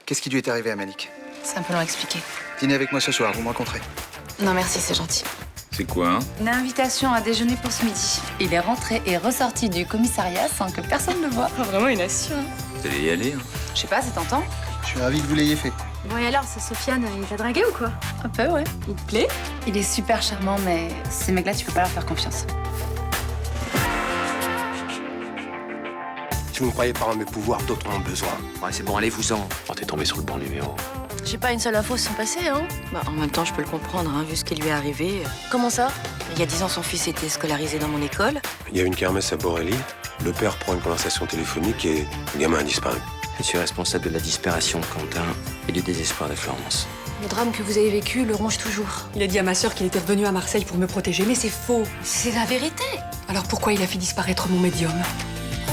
Qu'est-ce qui lui est arrivé à Malik? C'est un peu long à expliquer. Dînez avec moi ce soir, vous me rencontrez. Non merci, c'est gentil. C'est quoi, hein? Une invitation à déjeuner pour ce midi. Il est rentré et ressorti du commissariat sans que personne ne le voie. Vraiment une assure. Vous allez y aller, hein? Je sais pas, c'est tentant. Je suis ravi que vous l'ayez fait. Bon, et alors, c'est Sofiane, il t'a dragué ou quoi? Un peu, ouais. Il te plaît? Il est super charmant, mais ces mecs-là, tu peux pas leur faire confiance. Si vous ne croyez pas en mes pouvoirs, d'autres en ont besoin. Ouais, c'est bon, allez-vous-en. Oh, t'es tombé sur le bon numéro. J'ai pas une seule info sur son passé, hein? Bah, en même temps, je peux le comprendre, hein, vu ce qui lui est arrivé. Comment ça? Il y a 10 ans, son fils était scolarisé dans mon école. Il y a une kermesse à Borély. Le père prend une conversation téléphonique et le gamin a disparu. Je suis responsable de la disparition de Quentin et du désespoir de Florence. Le drame que vous avez vécu le ronge toujours. Il a dit à ma sœur qu'il était revenu à Marseille pour me protéger, mais c'est faux. C'est la vérité. Alors pourquoi il a fait disparaître mon médium?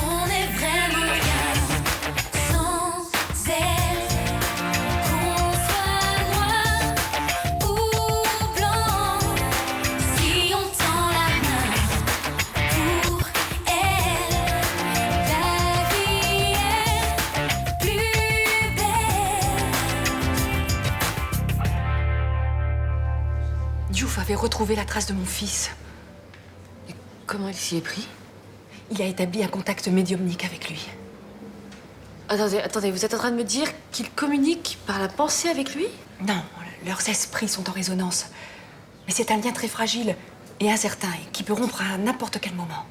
On est vraiment rien sans elle. Qu'on soit noir ou blanc, si on tend la main pour elle, la vie est plus belle. Diouf avait retrouvé la trace de mon fils. Comment il s'y est pris? Il a établi un contact médiumnique avec lui. Attendez, vous êtes en train de me dire qu'il communique par la pensée avec lui? Non, leurs esprits sont en résonance. Mais c'est un lien très fragile et incertain et qui peut rompre à n'importe quel moment.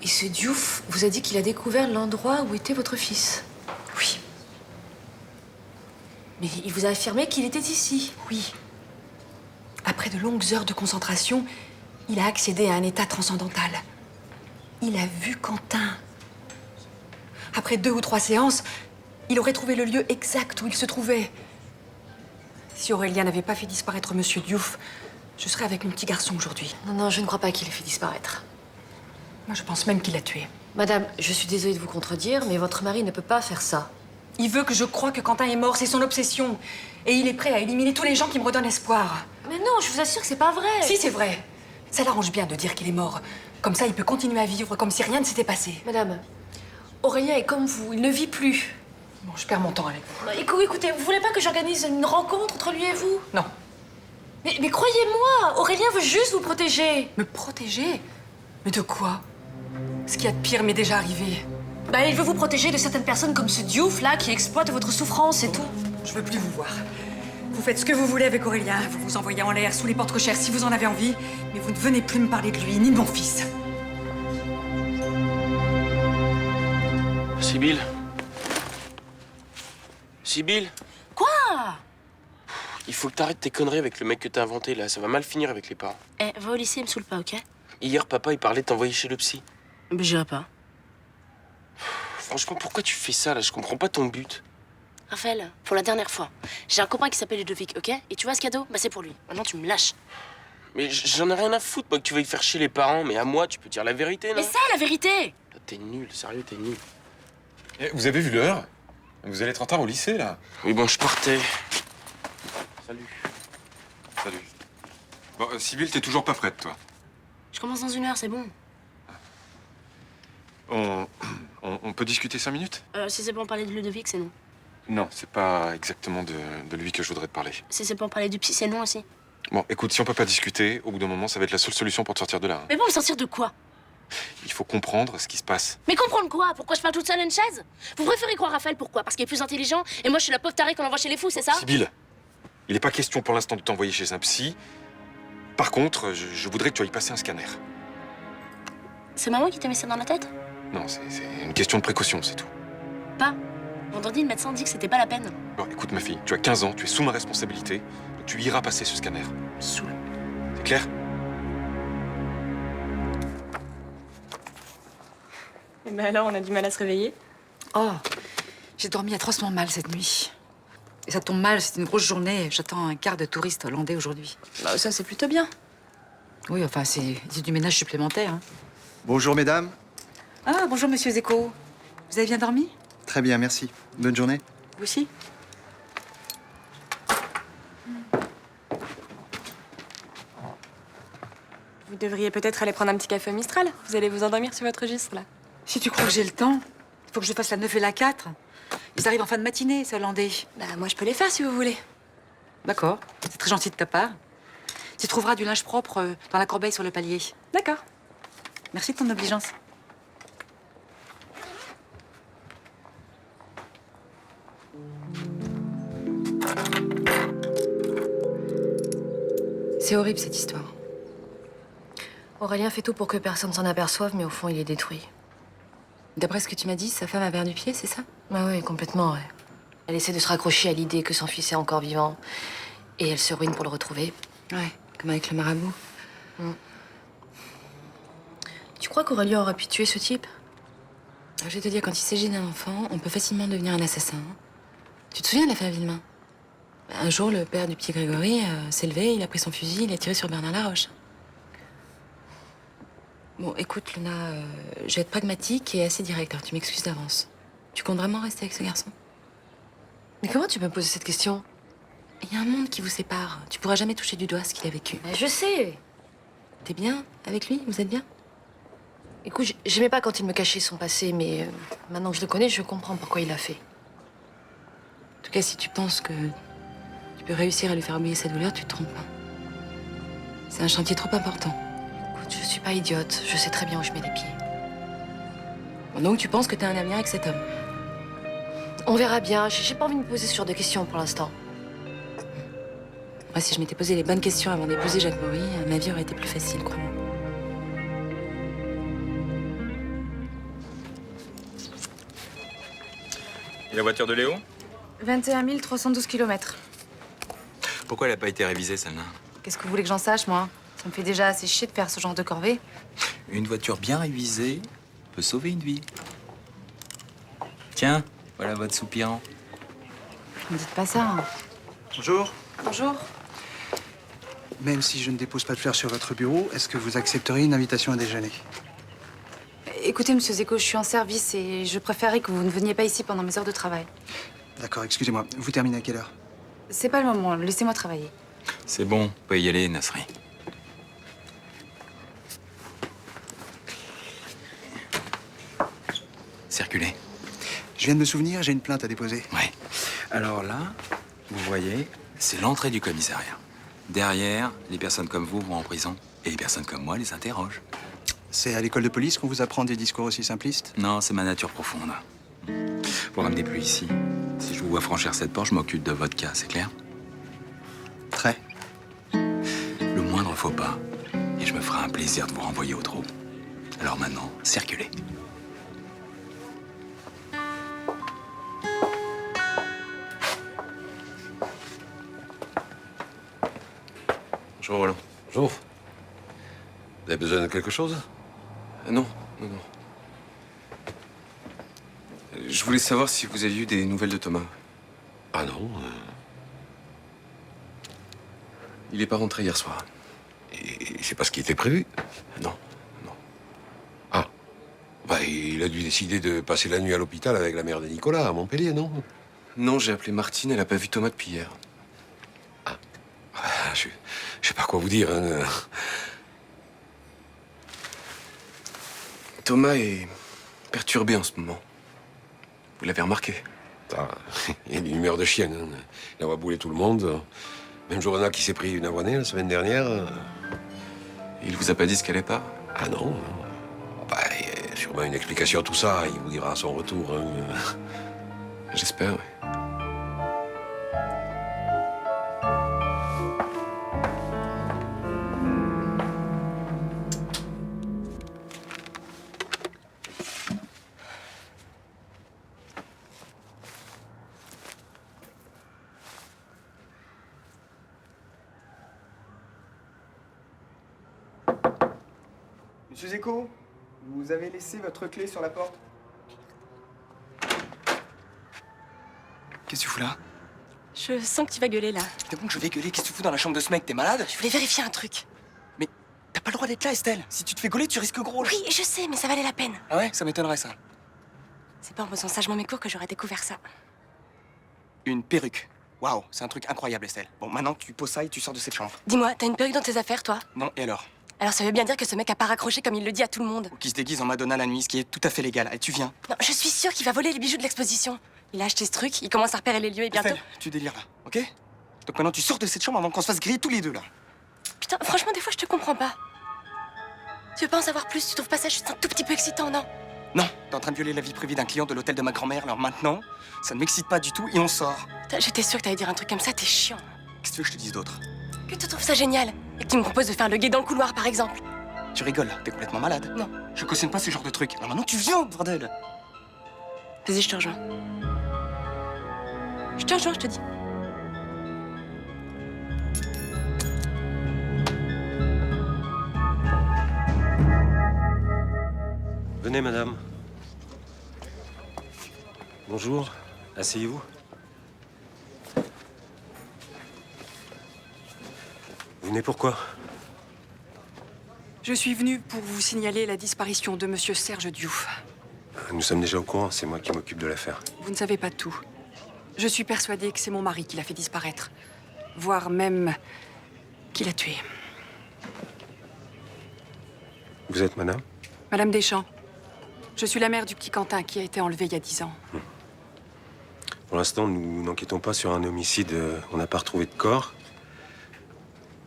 Et ce Diouf vous a dit qu'il a découvert l'endroit où était votre fils? Oui, Mais il vous a affirmé qu'il était ici? oui. Après de longues heures de concentration, il a accédé à un état transcendantal. Il a vu Quentin. Après 2 ou 3 séances, il aurait trouvé le lieu exact où il se trouvait. Si Aurélien n'avait pas fait disparaître Monsieur Diouf, je serais avec mon petit garçon aujourd'hui. Non, je ne crois pas qu'il ait fait disparaître. Moi, je pense même qu'il l'a tué. Madame, je suis désolée de vous contredire, mais votre mari ne peut pas faire ça. Il veut que je croie que Quentin est mort, c'est son obsession. Et il est prêt à éliminer tous les gens qui me redonnent espoir. Mais non, je vous assure que c'est pas vrai. Si, c'est vrai. Ça l'arrange bien de dire qu'il est mort. Comme ça, il peut continuer à vivre comme si rien ne s'était passé. Madame, Aurélien est comme vous, il ne vit plus. Bon, je perds mon temps avec vous. Écoutez, vous voulez pas que j'organise une rencontre entre lui et vous? Non. Mais croyez-moi, Aurélien veut juste vous protéger. Me protéger? Mais de quoi? Ce qu'il y a de pire m'est déjà arrivé. Bah, il veut vous protéger de certaines personnes comme ce Diouf là qui exploite votre souffrance, c'est tout. Je veux plus vous voir. Vous faites ce que vous voulez avec Aurélien. Vous vous envoyez en l'air sous les portes cochères si vous en avez envie. Mais vous ne venez plus me parler de lui, ni de mon fils. Sibylle. Sibylle. Quoi? Il faut que t'arrêtes tes conneries avec le mec que t'as inventé là. Ça va mal finir avec les parents. Eh, va au lycée, il me saoule pas, ok? Hier, papa, il parlait de t'envoyer chez le psy. Mais j'irai pas. Franchement, pourquoi tu fais ça là? Je comprends pas ton but. Raphaël, pour la dernière fois, j'ai un copain qui s'appelle Ludovic, ok? Et tu vois ce cadeau? Bah c'est pour lui. Maintenant tu me lâches. Mais j'en ai rien à foutre, moi, que tu veuilles faire chier les parents. Mais à moi, tu peux dire la vérité, non? Mais ça, la vérité! T'es nul, sérieux, t'es nul. Eh, vous avez vu l'heure? Vous allez être en retard au lycée, là. Oui, bon, je partais. Salut. Salut. Bon, Sibylle, t'es toujours pas prête, toi. Je commence dans 1 heure, c'est bon. On peut discuter 5 minutes? Si c'est pour parler de Ludovic, c'est non. Non, c'est pas exactement de lui que je voudrais te parler. Si c'est pour parler du psy, c'est non aussi. Bon, écoute, si on peut pas discuter, au bout d'un moment, ça va être la seule solution pour te sortir de là. Hein. Mais bon, me sortir de quoi? Il faut comprendre ce qui se passe. Mais comprendre quoi? Pourquoi je parle toute seule à une chaise? Vous préférez croire Raphaël, pourquoi? Parce qu'il est plus intelligent et moi je suis la pauvre tarée qu'on envoie chez les fous, c'est ça? Sibylle, il n'est pas question pour l'instant de t'envoyer chez un psy. Par contre, je voudrais que tu ailles passer un scanner. C'est maman qui t'a mis ça dans la tête? Non, c'est une question de précaution, c'est tout. Pas. Vendredi, le médecin dit que c'était pas la peine. Bon, écoute, ma fille, tu as 15 ans, tu es sous ma responsabilité, donc tu iras passer ce scanner. Sous. C'est clair? Et ben alors, on a du mal à se réveiller. Oh, j'ai dormi atrocement mal cette nuit. Et ça tombe mal, c'est une grosse journée. J'attends un quart de touristes hollandais aujourd'hui. Bah, ça, c'est plutôt bien. Oui, enfin, c'est du ménage supplémentaire. Hein. Bonjour mesdames. Ah, bonjour, monsieur Zeko. Vous avez bien dormi? Très bien, merci. Bonne journée. Vous aussi? Vous devriez peut-être aller prendre un petit café au Mistral. Vous allez vous endormir sur votre registre, là. Si tu crois que j'ai le temps, il faut que je fasse la 9 et la 4. Ils arrivent en fin de matinée, ces Hollandais. Bah, moi, je peux les faire si vous voulez. D'accord, c'est très gentil de ta part. Tu trouveras du linge propre dans la corbeille sur le palier. D'accord. Merci de ton obligeance. C'est horrible, cette histoire. Aurélien fait tout pour que personne s'en aperçoive, mais au fond, il est détruit. D'après ce que tu m'as dit, sa femme a perdu pied, c'est ça? Ah oui, complètement, ouais. Elle essaie de se raccrocher à l'idée que son fils est encore vivant. Et elle se ruine pour le retrouver. Ouais, comme avec le marabout. Tu crois qu'Aurélien aurait pu tuer ce type? Alors, je vais te dire, quand il s'agit d'un enfant, on peut facilement devenir un assassin. Tu te souviens de l'affaire Villemain? Un jour, le père du petit Grégory s'est levé, il a pris son fusil, il a tiré sur Bernard Laroche. Bon, écoute, Luna, je vais être pragmatique et assez directe, alors tu m'excuses d'avance. Tu comptes vraiment rester avec ce garçon? Mais comment tu peux me poser cette question? Il y a un monde qui vous sépare. Tu pourras jamais toucher du doigt ce qu'il a vécu. Je sais. T'es bien avec lui? Vous êtes bien? Écoute, j'aimais pas quand il me cachait son passé, mais maintenant que je le connais, je comprends pourquoi il l'a fait. En tout cas, si tu penses que tu peux réussir à lui faire oublier sa douleur, tu te trompes pas. C'est un chantier trop important. Écoute, je suis pas idiote. Je sais très bien où je mets les pieds. Bon, donc tu penses que t'as un avenir avec cet homme? On verra bien. J'ai pas envie de me poser ce genre de questions pour l'instant. Moi, si je m'étais posé les bonnes questions avant d'épouser Jacques Maury, ma vie aurait été plus facile, crois-moi. Et la voiture de Léo? 21 312 km. Pourquoi elle n'a pas été révisée, celle-là? Qu'est-ce que vous voulez que j'en sache, moi? Ça me fait déjà assez chier de faire ce genre de corvée. Une voiture bien révisée peut sauver une vie. Tiens, voilà votre soupirant. Ne me dites pas ça. Hein. Bonjour. Bonjour. Même si je ne dépose pas de fleurs sur votre bureau, est-ce que vous accepteriez une invitation à déjeuner? Écoutez, monsieur Zeko, je suis en service et je préférerais que vous ne veniez pas ici pendant mes heures de travail. D'accord, excusez-moi. Vous terminez à quelle heure? C'est pas le moment, laissez-moi travailler. C'est bon, vous pouvez y aller, Nasri. Circulez. Je viens de me souvenir, j'ai une plainte à déposer. Ouais. Alors là, vous voyez, c'est l'entrée du commissariat. Derrière, les personnes comme vous vont en prison et les personnes comme moi les interrogent. C'est à l'école de police qu'on vous apprend des discours aussi simplistes? Non, c'est ma nature profonde. Vous ramenez plus ici. Si je vous vois franchir cette porte, je m'occupe de votre cas, c'est clair? Très. Le moindre faux pas, et je me ferai un plaisir de vous renvoyer au trou. Alors maintenant, circulez. Bonjour Roland. Bonjour. Vous avez besoin de quelque chose? Non. Je voulais savoir si vous aviez eu des nouvelles de Thomas. Ah non. Il est pas rentré hier soir. Et c'est pas ce qui était prévu? Non. Ah. Bah, il a dû décider de passer la nuit à l'hôpital avec la mère de Nicolas, à Montpellier, non? Non, j'ai appelé Martine, elle a pas vu Thomas depuis hier. Ah, je sais pas quoi vous dire, hein. Thomas est perturbé en ce moment. Vous l'avez remarqué? Ah, il a une humeur de chienne, hein. Il envoie bouler tout le monde. Même Johanna qui s'est pris une abonnée la semaine dernière. Il vous a pas dit ce qu'elle est pas? Ah non. Bah, il y a sûrement une explication à tout ça. Il vous dira à son retour, hein. J'espère, oui. Monsieur Zeko, vous avez laissé votre clé sur la porte. Qu'est-ce que tu fous là? Je sens que tu vas gueuler là. T'es bon que je vais gueuler? Qu'est-ce que tu fous dans la chambre de ce mec? T'es malade? Je voulais vérifier un truc. Mais t'as pas le droit d'être là, Estelle. Si tu te fais gauler, tu risques gros. Oui, je sais, mais ça valait la peine. Ah ouais? Ça m'étonnerait, ça. C'est pas en posant sagement mes cours que j'aurais découvert ça. Une perruque. Waouh, c'est un truc incroyable, Estelle. Bon, maintenant, tu poses ça et tu sors de cette chambre. Dis-moi, t'as une perruque dans tes affaires, toi? Non, et alors? Alors ça veut bien dire que ce mec a pas raccroché comme il le dit à tout le monde. Ou qui se déguise en Madonna la nuit, ce qui est tout à fait légal. Et tu viens. Non, je suis sûre qu'il va voler les bijoux de l'exposition. Il a acheté ce truc, il commence à repérer les lieux et bientôt... Estelle, tu délires là, ok? Donc maintenant tu sors de cette chambre avant qu'on se fasse griller tous les deux là. Putain, franchement, des fois, je te comprends pas. Tu veux pas en savoir plus? Tu trouves pas ça juste un tout petit peu excitant, non? Non, t'es en train de violer la vie privée d'un client de l'hôtel de ma grand-mère, alors maintenant, ça ne m'excite pas du tout et on sort. Putain, j'étais sûre que t'allais dire un truc comme ça, t'es chiant. Qu'est-ce que tu veux que je te dise d'autre? Que tu trouves ça génial et que tu me proposes de faire le guet dans le couloir, par exemple. Tu rigoles, t'es complètement malade. Non. Je cautionne pas ce genre de truc. Alors maintenant tu viens, bordel. Vas-y, je te rejoins. Je te rejoins, je te dis. Venez, madame. Bonjour. Asseyez-vous. Vous venez pourquoi? Je suis venue pour vous signaler la disparition de Monsieur Serge Diouf. Nous sommes déjà au courant, c'est moi qui m'occupe de l'affaire. Vous ne savez pas tout. Je suis persuadée que c'est mon mari qui l'a fait disparaître. Voire même qui l'a tué. Vous êtes madame? Madame Deschamps. Je suis la mère du petit Quentin qui a été enlevé il y a 10 ans. Pour l'instant, nous n'enquêtons pas sur un homicide. On n'a pas retrouvé de corps.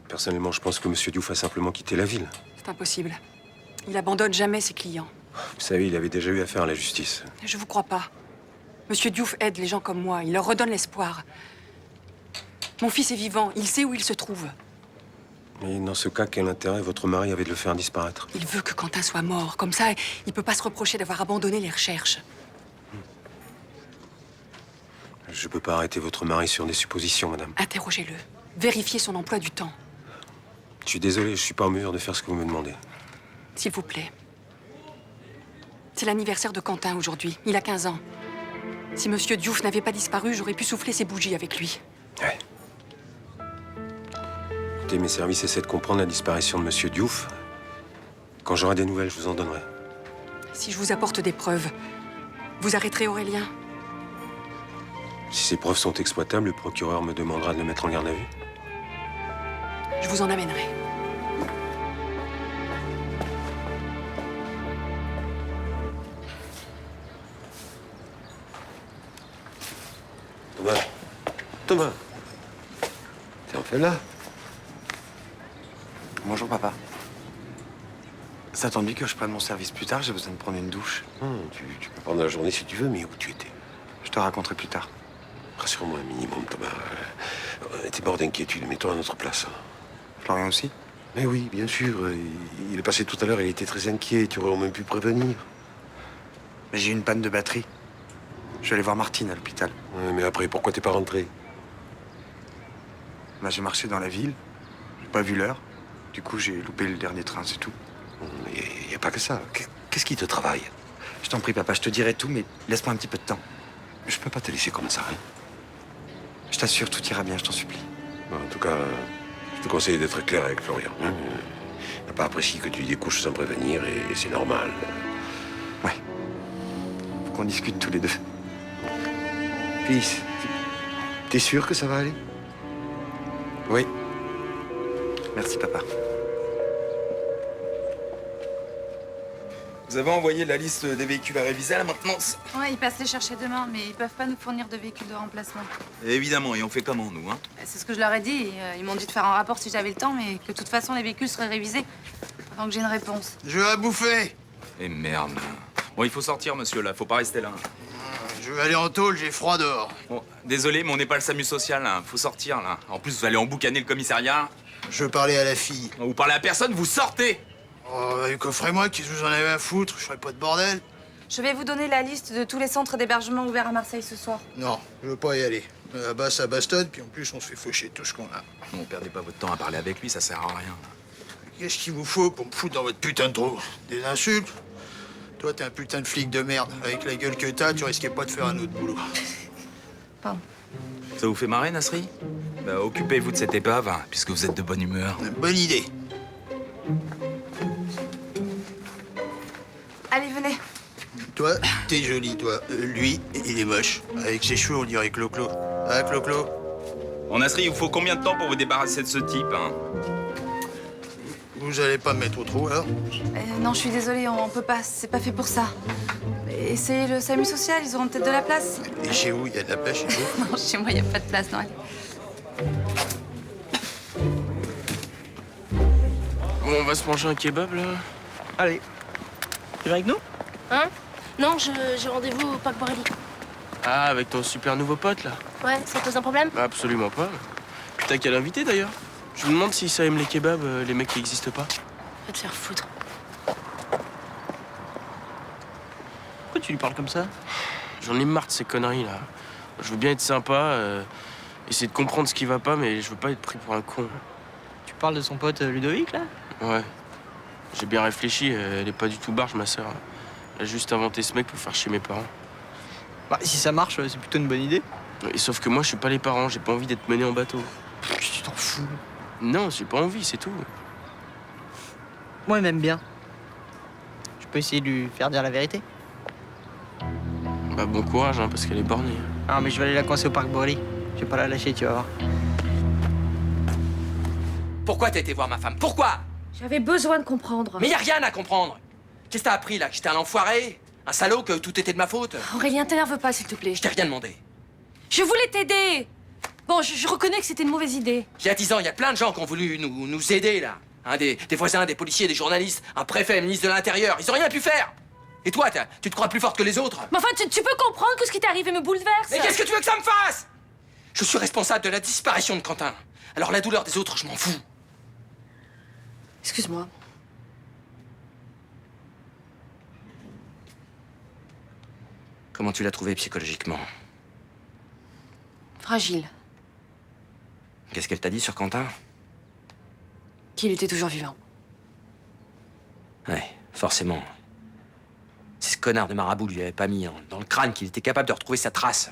Personnellement, je pense que Monsieur Diouf a simplement quitté la ville. C'est impossible. Il abandonne jamais ses clients. Vous savez, il avait déjà eu affaire à la justice. Je vous crois pas. Monsieur Diouf aide les gens comme moi. Il leur redonne l'espoir. Mon fils est vivant. Il sait où il se trouve. Mais dans ce cas, quel intérêt votre mari avait de le faire disparaître? Il veut que Quentin soit mort. Comme ça, il peut pas se reprocher d'avoir abandonné les recherches. Je peux pas arrêter votre mari sur des suppositions, madame. Interrogez-le. Vérifiez son emploi du temps. Je suis désolé, je suis pas en mesure de faire ce que vous me demandez. S'il vous plaît. C'est l'anniversaire de Quentin aujourd'hui. Il a 15 ans. Si Monsieur Diouf n'avait pas disparu, j'aurais pu souffler ses bougies avec lui. Ouais. Écoutez, mes services essaient de comprendre la disparition de Monsieur Diouf. Quand j'aurai des nouvelles, je vous en donnerai. Si je vous apporte des preuves, vous arrêterez Aurélien? Si ces preuves sont exploitables, le procureur me demandera de le mettre en garde à vue. Je vous en amènerai. Thomas. Thomas. T'es enfin là? Bonjour, papa. Ça t'ennuie que je prenne mon service plus tard? J'ai besoin de prendre une douche. Tu peux prendre la journée si tu veux, mais où tu étais? Je te raconterai plus tard. Rassure-moi un minimum, Thomas. T'es mort d'inquiétude, mets-toi à notre place. Florian aussi? Mais oui, bien sûr. Il est passé tout à l'heure, il était très inquiet. Tu aurais même pu prévenir. Mais j'ai eu une panne de batterie. Je vais aller voir Martine à l'hôpital. Ouais, mais après, pourquoi t'es pas rentré? Là, j'ai marché dans la ville. J'ai pas vu l'heure. Du coup, j'ai loupé le dernier train, c'est tout. Il n'y a pas que ça. Qu'est-ce qui te travaille? Je t'en prie, papa, je te dirai tout, mais laisse-moi un petit peu de temps. Je peux pas te laisser comme ça, hein. Je t'assure, tout ira bien, je t'en supplie. En tout cas, je te conseille d'être clair avec Florian. Hein. Il n'a pas apprécié que tu découches sans prévenir, et c'est normal. Ouais. Faut qu'on discute tous les deux. Fils, t'es sûr que ça va aller? Oui. Merci, papa. Vous avez envoyé la liste des véhicules à réviser à la maintenance? Ouais, ils passent les chercher demain, mais ils peuvent pas nous fournir de véhicules de remplacement. Évidemment, et on fait comment, nous, hein? C'est ce que je leur ai dit. Ils m'ont dit de faire un rapport si j'avais le temps, mais que de toute façon, les véhicules seraient révisés avant que j'ai une réponse. Je vais à bouffer. Et merde. Bon, il faut sortir, monsieur, là. Faut pas rester là. Je vais aller en tôle, j'ai froid dehors. Bon, désolé, mais on n'est pas le SAMU social, là. Faut sortir, là. En plus, vous allez emboucaner le commissariat. Je veux parler à la fille. Vous parlez à personne, vous sortez! Oh, coffrez-moi, qu'est-ce que vous en avez à foutre? Je ferai pas de bordel. Je vais vous donner la liste de tous les centres d'hébergement ouverts à Marseille ce soir. Non, je veux pas y aller. Là-bas, ça bastonne, puis en plus, on se fait faucher tout ce qu'on a. Non, perdez pas votre temps à parler avec lui, ça sert à rien. Qu'est-ce qu'il vous faut pour me foutre dans votre putain de trou? Des insultes? Toi, t'es un putain de flic de merde. Avec la gueule que t'as, tu risquais pas de faire un autre boulot. Pardon. Ça vous fait marrer, Nasri? Bah, occupez-vous de cette épave, hein, puisque vous êtes de bonne humeur. Bonne idée. Allez, venez. Toi, t'es jolie, toi. Lui, il est moche. Avec ses cheveux, on dirait Clo-Clo. Ah, Clo-Clo? Bon, Nasri, il vous faut combien de temps pour vous débarrasser de ce type, hein? Vous allez pas me mettre au trou, alors? Non, je suis désolée, on peut pas. C'est pas fait pour ça. Essayez le SAMU social, ils auront peut-être de la place. Et chez vous, il y a de la place chez vous? Non, chez moi, il n'y a pas de place, non. Allez. Bon, on va se manger un kebab, là. Allez. Tu viens avec nous? Hein? Non, j'ai rendez-vous au parc Borelli. Ah, avec ton super nouveau pote, là. Ouais, ça pose un problème? Absolument pas. Putain, quel invité, d'ailleurs. Je me demande si ça aime les kebabs, les mecs qui existent pas. Va te faire foutre. Pourquoi tu lui parles comme ça? J'en ai marre de ces conneries, là. Je veux bien être sympa, essayer de comprendre ce qui va pas, mais je veux pas être pris pour un con. Tu parles de son pote Ludovic, là? Ouais. J'ai bien réfléchi, elle est pas du tout barge, ma sœur. Elle a juste inventé ce mec pour faire chier mes parents. Bah, si ça marche, c'est plutôt une bonne idée. Et sauf que moi, je suis pas les parents, j'ai pas envie d'être mené en bateau. Tu t'en fous. Non, j'ai pas envie, c'est tout. Moi, il m'aime bien. Je peux essayer de lui faire dire la vérité. Bah, bon courage, hein, parce qu'elle est bornée. Ah, mais je vais aller la coincer au parc Borelli. Je vais pas la lâcher, tu vas voir. Pourquoi t'as été voir ma femme? Pourquoi? J'avais besoin de comprendre. Mais y a rien à comprendre. Qu'est-ce que t'as appris, là? Que j'étais un enfoiré? Un salaud? Que tout était de ma faute? Aurélien, t'énerve pas, s'il te plaît. Je t'ai rien demandé. Je voulais t'aider. Bon, je reconnais que c'était une mauvaise idée. Il y a 10 ans, il y a plein de gens qui ont voulu nous aider, là. Hein, des voisins, des policiers, des journalistes, un préfet, un ministre de l'Intérieur. Ils ont rien pu faire. Et toi, tu te crois plus forte que les autres? Mais enfin, tu peux comprendre que ce qui t'est arrivé me bouleverse. Mais qu'est-ce que tu veux que ça me fasse? Je suis responsable de la disparition de Quentin. Alors la douleur des autres, je m'en fous. Excuse-moi. Comment tu l'as trouvé psychologiquement? Fragile. Qu'est-ce qu'elle t'a dit sur Quentin? Qu'il était toujours vivant. Ouais, forcément. C'est ce connard de marabout lui avait pas mis dans le crâne qu'il était capable de retrouver sa trace.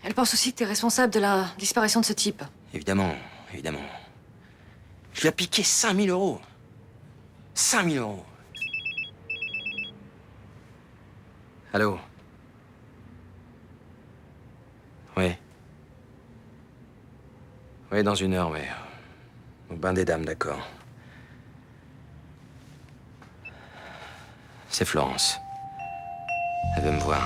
Elle pense aussi que t'es responsable de la disparition de ce type. Évidemment, évidemment. Je lui ai piqué 5 000 euros. 5 000 euros. Allô? Ouais. Ouais, dans 1 heure, ouais. Au bain des dames, d'accord. C'est Florence. Elle veut me voir.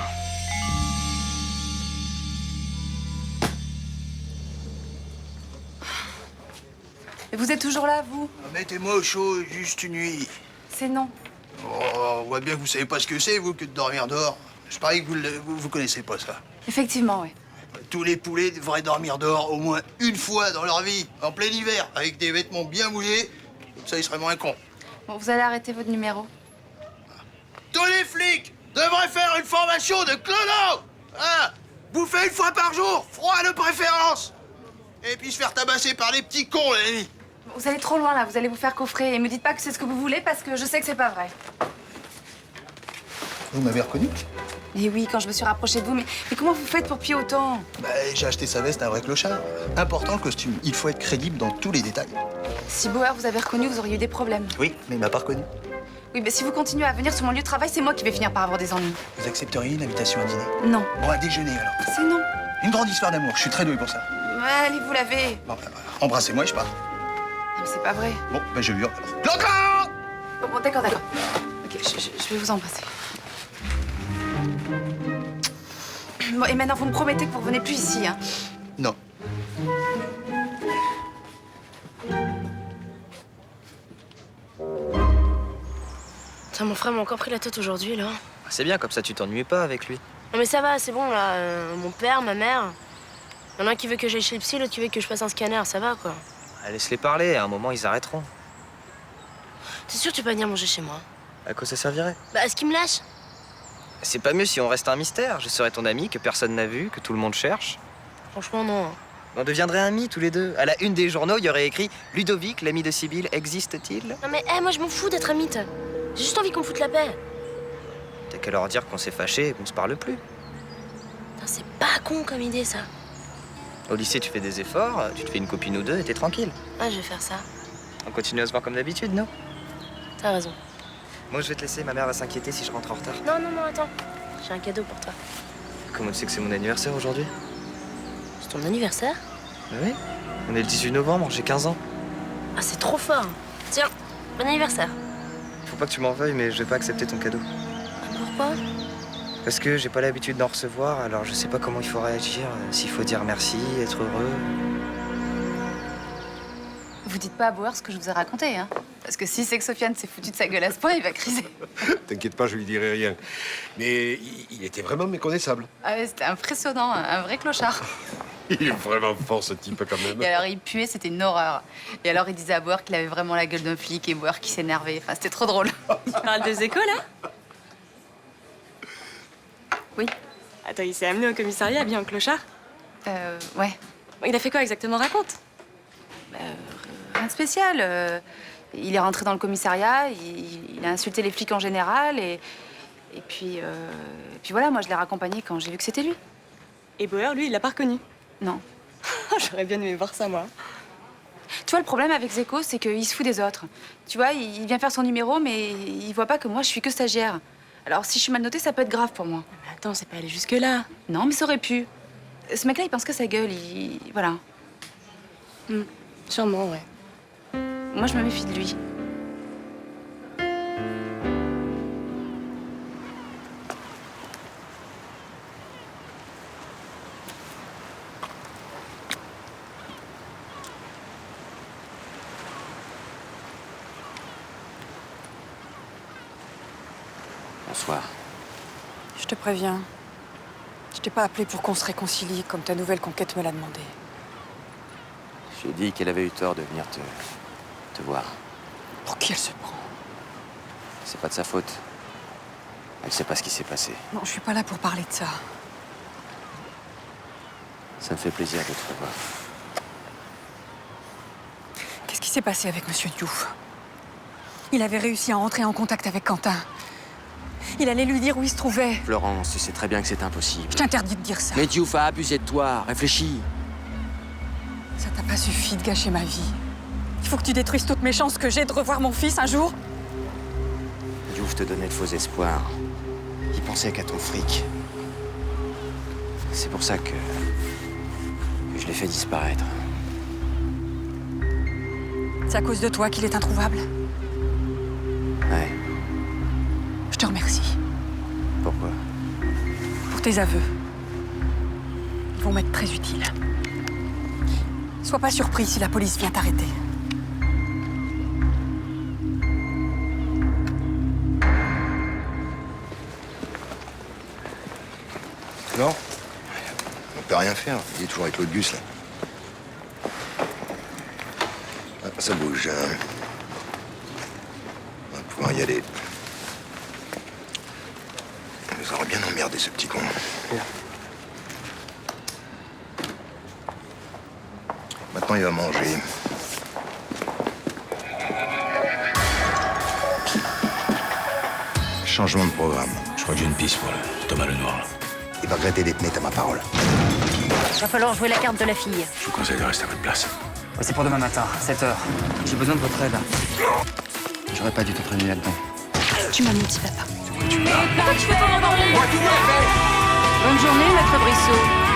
Et vous êtes toujours là, vous? Mettez-moi au chaud juste une nuit. C'est non. Oh, on voit bien que vous savez pas ce que c'est, vous, que de dormir dehors. Je parie que vous connaissez pas ça. Effectivement, oui. Tous les poulets devraient dormir dehors au moins une fois dans leur vie, en plein hiver, avec des vêtements bien mouillés. Comme ça, ils seraient moins cons. Bon, vous allez arrêter votre numéro. Tous les flics devraient faire une formation de clodo. Hein? Bouffer 1 fois par jour, froid de préférence. Et puis se faire tabasser par des petits cons la nuit. Vous allez trop loin, là. Vous allez vous faire coffrer. Et me dites pas que c'est ce que vous voulez, parce que je sais que c'est pas vrai. Vous m'avez reconnu? Et oui, quand je me suis rapprochée de vous, mais comment vous faites pour piller autant? Bah, j'ai acheté sa veste à un vrai clochard. Important le costume, il faut être crédible dans tous les détails. Si Bauer vous avait reconnu, vous auriez eu des problèmes. Oui, mais il m'a pas reconnu. Oui, mais si vous continuez à venir sur mon lieu de travail, c'est moi qui vais finir par avoir des ennuis. Vous accepteriez une invitation à dîner? Non. Bon, à déjeuner alors. C'est non. Une grande histoire d'amour, je suis très doué pour ça. Allez, vous laver. Bon, bah, embrassez-moi et je pars. Non, mais c'est pas vrai. Bon, bah je hurle alors. Blanca! Bon, d'accord, d'accord. Ok, je vais vous embrasser. Bon, et maintenant, vous me promettez que vous revenez plus ici, hein? Non. Tiens, mon frère m'a encore pris la tête aujourd'hui, là. C'est bien, comme ça tu t'ennuies pas avec lui. Non mais ça va, c'est bon, là. Mon père, ma mère... Il y en a un qui veut que j'aille chez le psy, l'autre qui veut que je fasse un scanner, ça va, quoi. Laisse-les parler, à un moment ils arrêteront. T'es sûr que tu peux pas venir manger chez moi? À quoi ça servirait? Bah, est-ce qu'il me lâche? C'est pas mieux si on reste un mystère. Je serais ton ami, que personne n'a vu, que tout le monde cherche. Franchement, non. On deviendrait amis tous les deux. À la une des journaux, il y aurait écrit « Ludovic, l'ami de Sibylle, existe-t-il » Non mais, moi je m'en fous d'être amie. J'ai juste envie qu'on me foute la paix. T'as qu'à leur dire qu'on s'est fâchés et qu'on se parle plus. Putain, c'est pas con comme idée, ça. Au lycée, tu fais des efforts, tu te fais une copine ou deux et t'es tranquille. Ah, je vais faire ça. On continue à se voir comme d'habitude, non? T'as raison. Moi, je vais te laisser. Ma mère va s'inquiéter si je rentre en retard. Non, non, non, attends. J'ai un cadeau pour toi. Comment tu sais que c'est mon anniversaire aujourd'hui? C'est ton anniversaire? Oui. On est le 18 novembre, j'ai 15 ans. Ah, c'est trop fort. Tiens, Bon anniversaire. Faut pas que tu m'en veuilles, mais je vais pas accepter ton cadeau. Pourquoi? Parce que j'ai pas l'habitude d'en recevoir, alors je sais pas comment il faut réagir, s'il faut dire merci, être heureux. Vous dites pas à Bauer ce que je vous ai raconté, hein? Parce que si c'est que Sofiane s'est foutu de sa gueule à ce point, il va criser. T'inquiète pas, je lui dirai rien. Mais il était vraiment méconnaissable. Ah ouais, c'était impressionnant, un vrai clochard. Il est vraiment fort, ce type, quand même. Et alors, il puait, c'était une horreur. Et alors, il disait à Bauer qu'il avait vraiment la gueule d'un flic et Bauer qui s'énervait. Enfin, c'était trop drôle. Tu parles des échos, là? Oui. Attends, il s'est amené au commissariat bien en clochard? Ouais. Il a fait quoi exactement? Raconte. Rien de spécial. Il est rentré dans le commissariat, il a insulté les flics en général et puis voilà, moi je l'ai raccompagné quand j'ai vu que c'était lui. Et Bauer, lui, il l'a pas reconnu? Non. J'aurais bien aimé voir ça, moi. Tu vois, le problème avec Zeko, c'est qu'il se fout des autres. Tu vois, il vient faire son numéro, mais il voit pas que moi, je suis que stagiaire. Alors, si je suis mal notée, ça peut être grave pour moi. Mais attends, c'est pas allé jusque-là. Non, mais ça aurait pu. Ce mec-là, il pense que sa gueule, voilà. Sûrement, ouais. Moi, je me méfie de lui. Bonsoir. Je te préviens. Je t'ai pas appelé pour qu'on se réconcilie comme ta nouvelle conquête me l'a demandé. J'ai dit qu'elle avait eu tort de venir te voir. Pour qui elle se prend? C'est pas de sa faute. Elle sait pas ce qui s'est passé. Non, je suis pas là pour parler de ça. Ça me fait plaisir de te revoir. Qu'est-ce qui s'est passé avec Monsieur Diouf? Il avait réussi à entrer en contact avec Quentin. Il allait lui dire où il se trouvait. Florence, tu sais très bien que c'est impossible. Je t'interdis de dire ça. Mais Diouf a abusé de toi. Réfléchis. Ça t'a pas suffi de gâcher ma vie. Il faut que tu détruises toutes mes chances que j'ai de revoir mon fils un jour. Diouf te donnait de faux espoirs. Il pensait qu'à ton fric. C'est pour ça que je l'ai fait disparaître. C'est à cause de toi qu'il est introuvable. Ouais. Je te remercie. Pourquoi? Pour tes aveux. Ils vont m'être très utiles. Sois pas surpris si la police vient t'arrêter. Non, on peut rien faire. Il est toujours avec l'autre Gus, là. Ah, ça bouge. On va pouvoir y aller. Il nous aura bien emmerdé, ce petit con. Maintenant, il va manger. Changement de programme. Je crois que j'ai une piste pour Thomas Lenoir. Là. Il va regretter d'être né, t'as ma parole. Va falloir jouer la carte de la fille. Je vous conseille de rester à votre place. C'est pour demain matin, 7h. J'ai besoin de votre aide. J'aurais pas dû te prévenir là-dedans. Tu m'as mon petit papa. Tu fais pas m'endormir. Bonne journée, maître Brissot.